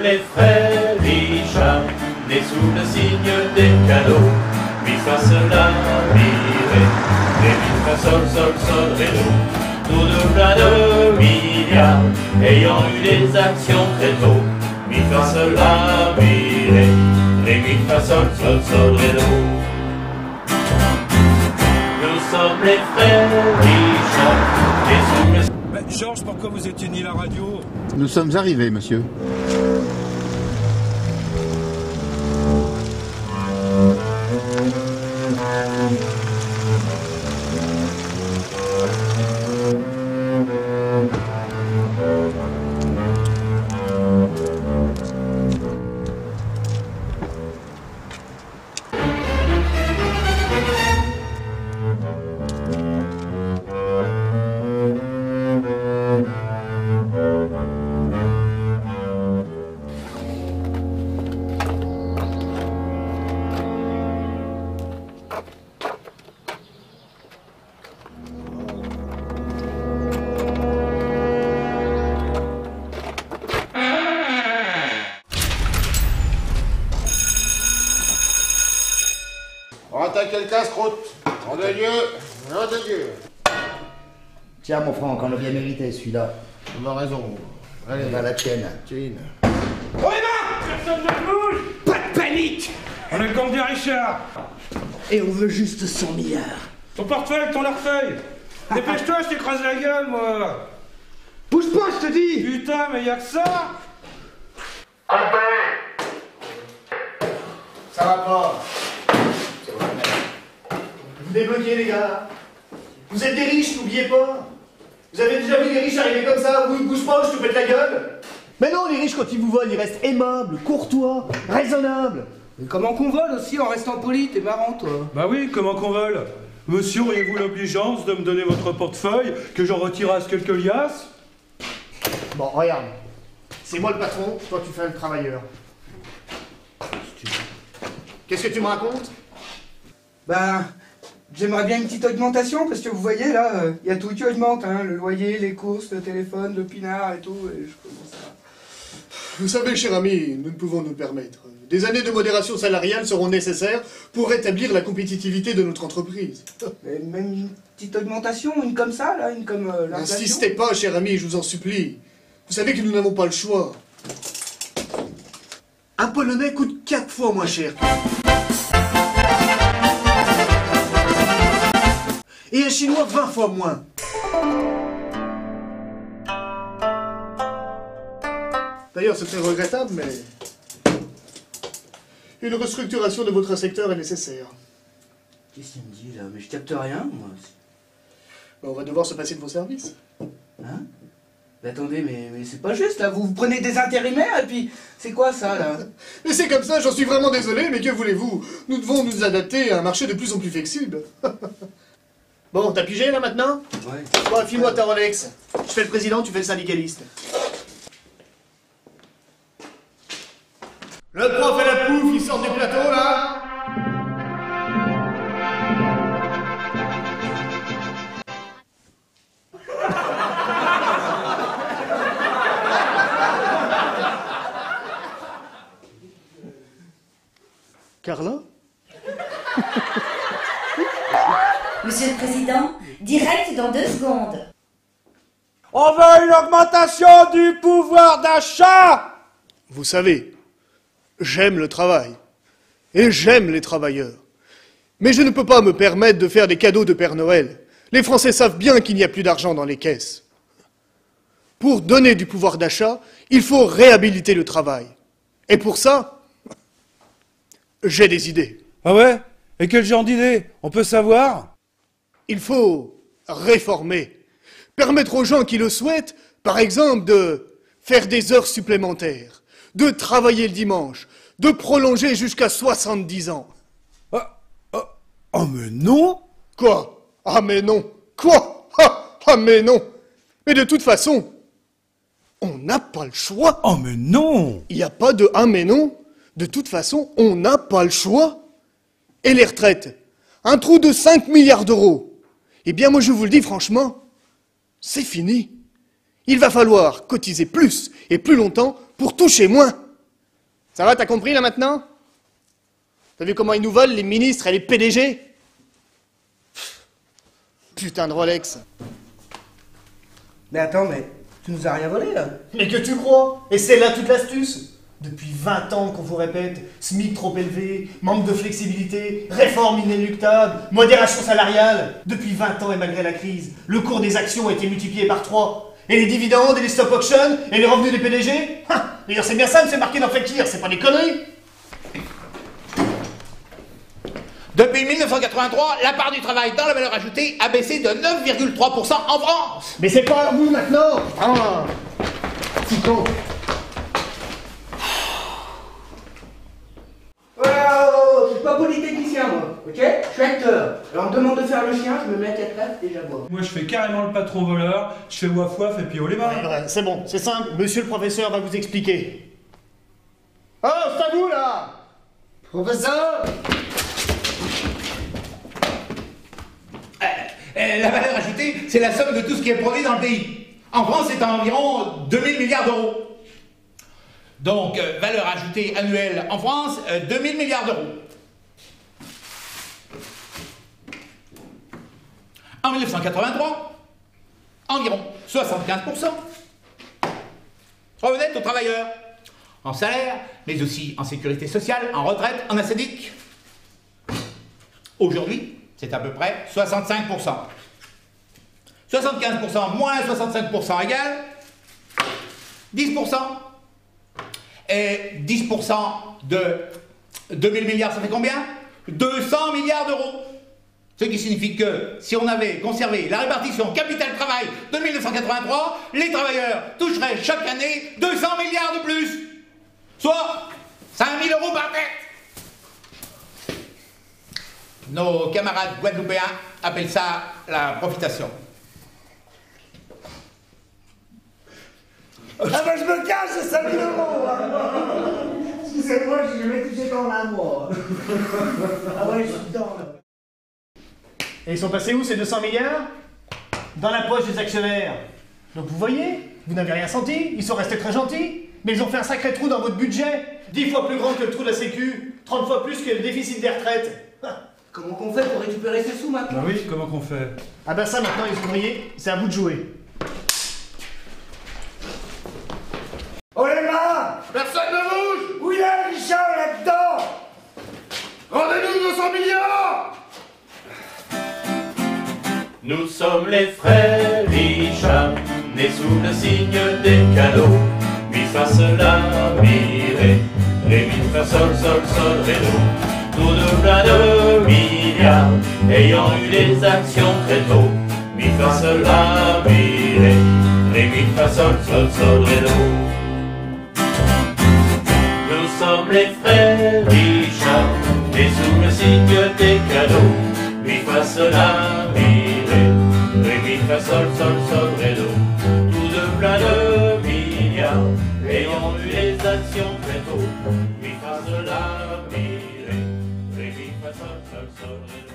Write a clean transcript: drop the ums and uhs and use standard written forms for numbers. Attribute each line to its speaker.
Speaker 1: les frères Richard, nés sous le signe des cadeaux. Mi fa sol la mi ré, ré mi fa sol sol sol ré do. Tous deux plein de milliards, ayant eu des actions très tôt. Mi fa sol la mi ré, ré mi fa sol sol sol ré do. Nous sommes les frères Richard, nés sous le...
Speaker 2: Georges, pourquoi vous éteignez la radio?
Speaker 3: Nous sommes arrivés, monsieur.
Speaker 4: On attaque le casse-croûte. Nom de Dieu, nom de Dieu.
Speaker 5: Tiens, mon Franck, on l'a bien mérité, celui-là.
Speaker 4: On a raison. Allez,
Speaker 5: Dans la tienne.
Speaker 4: Tine.
Speaker 2: On est là! Personne ne bouge! Pas de panique! On est le gang de Richard!
Speaker 5: Et on veut juste 100 milliards.
Speaker 2: Ton portefeuille, ton larfeuille! Dépêche-toi, je t'écrase la gueule, moi!
Speaker 5: Bouge pas, je te dis!
Speaker 2: Putain, mais y'a que ça!
Speaker 5: Ça va pas. Vous débloquez, les gars. Vous êtes des riches, n'oubliez pas. Vous avez déjà vu les riches arriver comme ça? Vous, bouge pas, je te pète la gueule. Mais non, les riches, quand ils vous volent, ils restent aimables, courtois, raisonnables.
Speaker 6: Mais comment qu'on vole aussi en restant poli? T'es marrant, toi.
Speaker 2: Bah oui, comment qu'on vole? Monsieur, auriez-vous l'obligeance de me donner votre portefeuille, que j'en retirasse quelques liasses?
Speaker 5: Bon, regarde. C'est moi le patron, toi tu fais le travailleur. Qu'est-ce que tu me racontes?
Speaker 6: Ben, j'aimerais bien une petite augmentation, parce que vous voyez, là, il y a tout qui augmente, hein. Le loyer, les courses, le téléphone, le pinard et tout, et je commence à...
Speaker 7: Vous savez, cher ami, nous ne pouvons nous permettre. Des années de modération salariale seront nécessaires pour rétablir la compétitivité de notre entreprise.
Speaker 6: Mais même une petite augmentation, une comme ça, là, une comme l'inflation.
Speaker 7: N'insistez pas, cher ami, je vous en supplie. Vous savez que nous n'avons pas le choix. Un Polonais coûte 4 fois moins cher. Et un Chinois 20 fois moins. D'ailleurs, c'est très regrettable, mais... une restructuration de votre secteur est nécessaire.
Speaker 6: Qu'est-ce qu'il me dit, là? Mais je capte rien, moi.
Speaker 7: On va devoir se passer de vos services.
Speaker 6: Hein? Mais attendez, mais c'est pas juste, là. Vous prenez des intérimaires, et puis... C'est quoi, ça, là?
Speaker 7: Mais c'est comme ça, j'en suis vraiment désolé, mais que voulez-vous? Nous devons nous adapter à un marché de plus en plus flexible. Bon, t'as pigé, là, maintenant?
Speaker 6: Ouais.
Speaker 7: Bon, file-moi ta Rolex. Je fais le président, tu fais le syndicaliste. Le prof et la pouf, ils sortent du plateau, là? Carla?
Speaker 8: Monsieur le Président, direct dans 2 secondes.
Speaker 2: On veut une augmentation du pouvoir d'achat!
Speaker 7: Vous savez, j'aime le travail. Et j'aime les travailleurs. Mais je ne peux pas me permettre de faire des cadeaux de Père Noël. Les Français savent bien qu'il n'y a plus d'argent dans les caisses. Pour donner du pouvoir d'achat, il faut réhabiliter le travail. Et pour ça, j'ai des idées.
Speaker 2: Ah ouais? Et quel genre d'idée? On peut savoir?
Speaker 7: Il faut réformer. Permettre aux gens qui le souhaitent, par exemple, de faire des heures supplémentaires, de travailler le dimanche, de prolonger jusqu'à 70 ans.
Speaker 2: Oh mais non!
Speaker 7: Quoi? Ah mais non! Quoi? Ah mais non! Mais de toute façon, on n'a pas le choix.
Speaker 2: Oh mais non!
Speaker 7: Il n'y a pas de ah mais non. De toute façon, on n'a pas le choix. Et les retraites? Un trou de 5 milliards d'euros. Eh bien, moi, je vous le dis franchement, c'est fini. Il va falloir cotiser plus et plus longtemps pour toucher moins. Ça va, t'as compris là maintenant? T'as vu comment ils nous volent, les ministres et les PDG? Putain de Rolex.
Speaker 6: Mais attends, mais tu nous as rien volé là?
Speaker 5: Mais que tu crois? Et c'est là toute l'astuce. Depuis 20 ans qu'on vous répète, SMIC trop élevé, manque de flexibilité, réforme inéluctable, modération salariale. Depuis 20 ans et malgré la crise, le cours des actions a été multiplié par 3. Et les dividendes et les stock options et les revenus des PDG? D'ailleurs c'est bien ça, c'est marqué dans Fekir, c'est pas des conneries.
Speaker 9: Depuis 1983, la part du travail dans la valeur ajoutée a baissé de 9,3% en France.
Speaker 5: Mais c'est pas à vous maintenant. Putain. C'est con.
Speaker 6: Je suis pas polytechnicien moi, ok? Je suis acteur. Alors on me demande de faire le chien, je me mets à 4 pattes et j'aboie.
Speaker 2: Moi, je fais carrément le patron voleur, je fais waf waf et puis haut les mains.
Speaker 5: Ouais, c'est bon, c'est simple, monsieur le professeur va vous expliquer. Oh, c'est à vous là!
Speaker 9: Professeur! La valeur ajoutée, c'est la somme de tout ce qui est produit dans le pays. En France, c'est environ 2000 milliards d'euros. Donc, valeur ajoutée annuelle en France, 2000 milliards d'euros. En 1983, environ 75%. Revenait aux travailleurs, en salaire, mais aussi en sécurité sociale, en retraite, en assédique. Aujourd'hui, c'est à peu près 65%. 75% moins 65% égale 10%. Et 10% de 2000 milliards, ça fait combien? 200 milliards d'euros. Ce qui signifie que si on avait conservé la répartition capital-travail de 1983, les travailleurs toucheraient chaque année 200 milliards de plus. Soit 5000 euros par tête. Nos camarades guadeloupéens appellent ça la profitation.
Speaker 5: Ah bah je me cache, c'est 5000 euros hein. Excusez-moi, je vais toucher dans la moi. Ah ouais, je suis dedans là. Et ils sont passés où ces 200 milliards? Dans la poche des actionnaires. Donc vous voyez, vous n'avez rien senti, ils sont restés très gentils, mais ils ont fait un sacré trou dans votre budget. 10 fois plus grand que le trou de la sécu, 30 fois plus que le déficit des retraites.
Speaker 6: Comment qu'on fait pour récupérer ces sous maintenant?
Speaker 2: Bah oui, comment qu'on fait?
Speaker 5: Ah bah ça maintenant les ouvriers, c'est à vous de jouer.
Speaker 4: Oh les mains!
Speaker 9: Personne ne bouge!
Speaker 4: Où il est Richard là-dedans? Rendez-nous 200 millions!
Speaker 1: Nous sommes les frères Richard, nés sous le signe des cadeaux. Mi fa sol la mi ré mi fa sol sol sol ré do. Tous deux plein de milliards, ayant eu des actions très tôt. Mi fa sol la mi ré mi fa sol sol sol ré do. Nous sommes les frères Richard, nés sous le signe des cadeaux. Mi fa sol la mi ré mi fa sol sol sol ré do. Tous deux plein de milliards, ayant eu des actions très tôt. Mi fa sol la mi ré mi fa sol sol sol ré do.